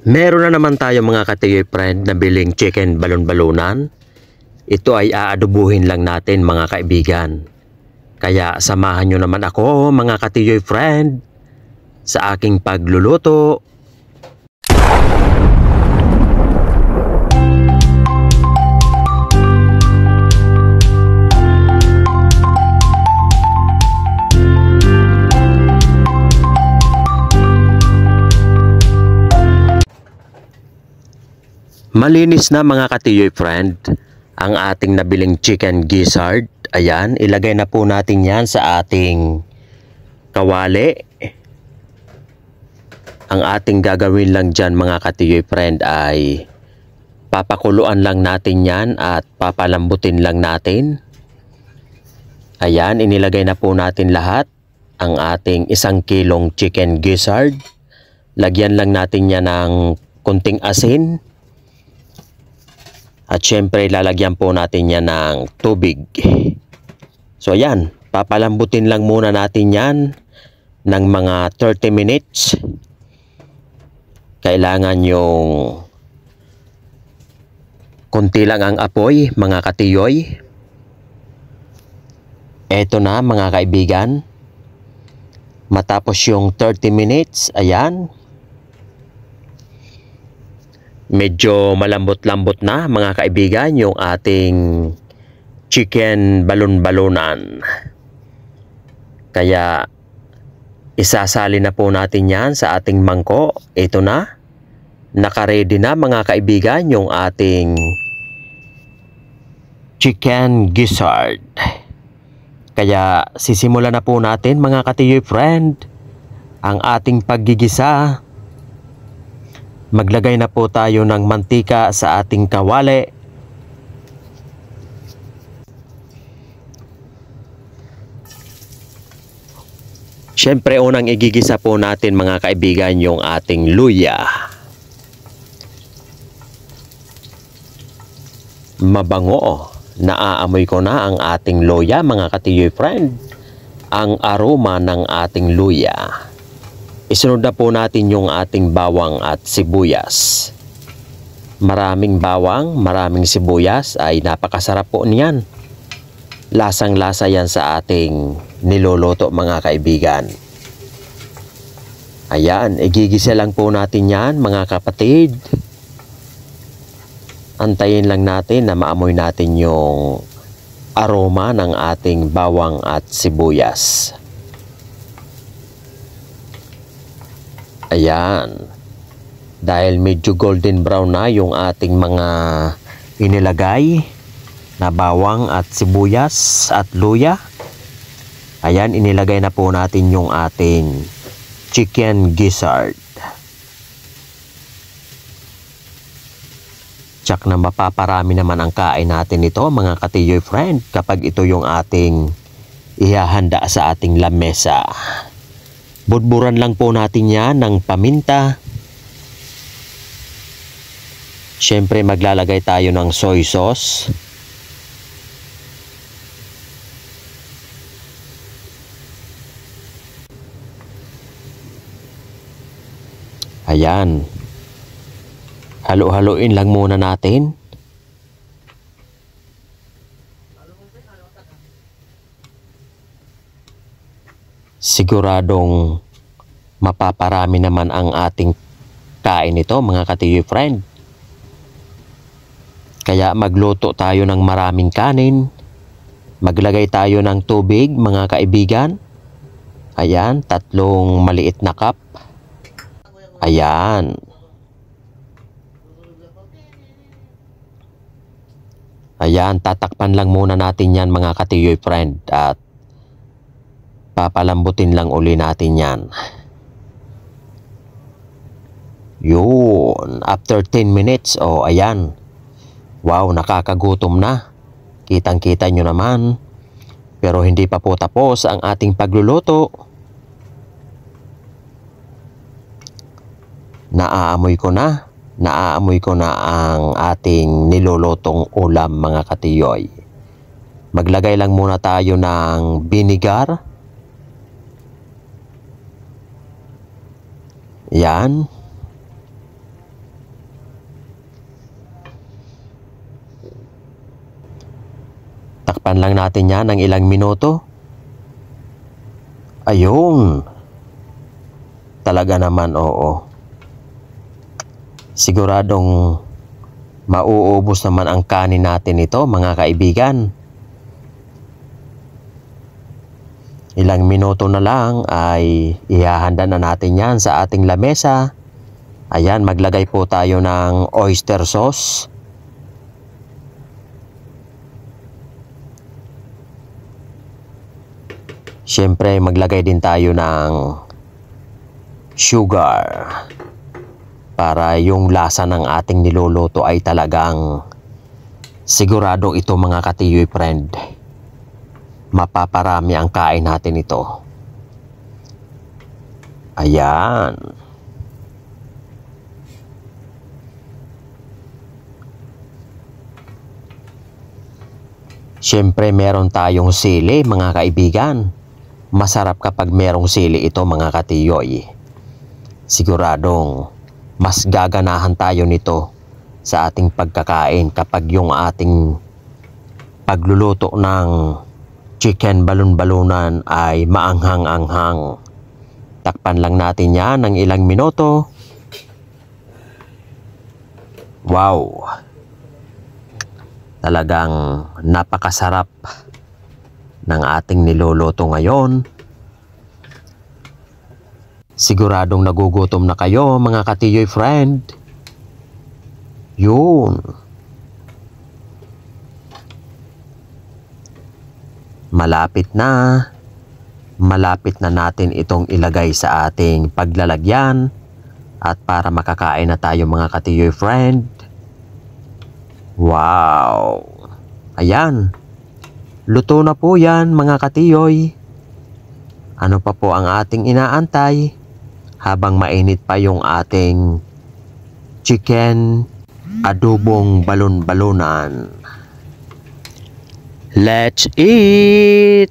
Meron na naman tayo mga katiyoy friend na biling chicken balon-balunan. Ito ay aadobuhin lang natin mga kaibigan. Kaya samahan nyo naman ako mga katiyoy friend sa aking pagluluto. Malinis na mga katiyoy friend ang ating nabiling chicken gizzard. Ayan, ilagay na po natin yan sa ating kawali. Ang ating gagawin lang dyan mga katiyoy friend ay papakuluan lang natin yan at papalambutin lang natin. Ayan, inilagay na po natin lahat ang ating 1 kilong chicken gizzard. Lagyan lang natin yan ng kunting asin. At syempre lalagyan po natin yan ng tubig. So ayan, papalambutin lang muna natin yan ng mga 30 minutes. Kailangan yung konti lang ang apoy mga katiyoy. Eto na mga kaibigan. Matapos yung 30 minutes, ayan. Medyo malambot-lambot na mga kaibigan yung ating chicken balon-balunan. Kaya isasali na po natin yan sa ating mangkok. Ito na. Naka-ready na mga kaibigan yung ating chicken gizzard. Kaya sisimulan na po natin mga katiyoy friend ang ating paggigisa. Maglagay na po tayo ng mantika sa ating kawali. Siyempre unang igigisa po natin mga kaibigan yung ating luya. Mabango. Naaamoy ko na ang ating luya mga katiyoy friend. Ang aroma ng ating luya. Isunod na po natin yung ating bawang at sibuyas. Maraming bawang, maraming sibuyas ay napakasarap po niyan. Lasang-lasa yan sa ating niluluto mga kaibigan. Ayan, igigisa lang po natin yan mga kapatid. Antayin lang natin na maamoy natin yung aroma ng ating bawang at sibuyas. Ayan. Dahil medyo golden brown na yung ating mga inilagay na bawang at sibuyas at luya. Ayan, inilagay na po natin yung ating chicken gizzard. Tsak na mapaparami naman ang kain natin ito mga katiyoy friend kapag ito yung ating ihahanda sa ating lamesa. Budburan lang po natin yan ng paminta. Siyempre maglalagay tayo ng soy sauce. Ayan. Halo-haloin lang muna natin. Siguradong mapaparami naman ang ating kain nito mga katiyoy friend. Kaya magluto tayo ng maraming kanin. Maglagay tayo ng tubig mga kaibigan. Ayan, 3 maliit na cup. Ayan. Ayan, tatakpan lang muna natin yan mga katiyoy friend at papalambutin lang uli natin yan. Yun. After 10 minutes, oh ayan. Wow, nakakagutom na. Kitang-kita nyo naman. Pero hindi pa po tapos ang ating pagluluto. Naaamoy ko na. Naaamoy ko na ang ating nilulutong ulam mga katiyoy. Maglagay lang muna tayo ng vinegar. Yan. Takpan lang natin yan ng ilang minuto. Ayun. Talaga naman, oo. Siguradong mauubos naman ang kanin natin ito, mga kaibigan. Ilang minuto na lang ay ihahanda na natin yan sa ating lamesa. Ayan, maglagay po tayo ng oyster sauce. Siyempre, maglagay din tayo ng sugar para yung lasa ng ating niluluto ay talagang sigurado ito, mga katiyoy friend. Mapaparami ang kain natin ito. Ayan. Siyempre, meron tayong sili, mga kaibigan. Masarap kapag merong sili ito, mga katiyoy. Siguradong mas gaganahan tayo nito sa ating pagkakain kapag yung ating pagluluto ng chicken balon-balunan ay maanghang-anghang. Takpan lang natin yan ng ilang minuto. Wow! Talagang napakasarap ng ating niluluto ngayon. Siguradong nagugutom na kayo, mga katiyoy friend. Yun. Malapit na natin itong ilagay sa ating paglalagyan at para makakain na tayo, mga katiyoy friend. Wow! Ayan. Luto na po yan, mga katiyoy. Ano pa po ang ating inaantay habang mainit pa yung ating chicken adobong balon-balunan? Let's eat!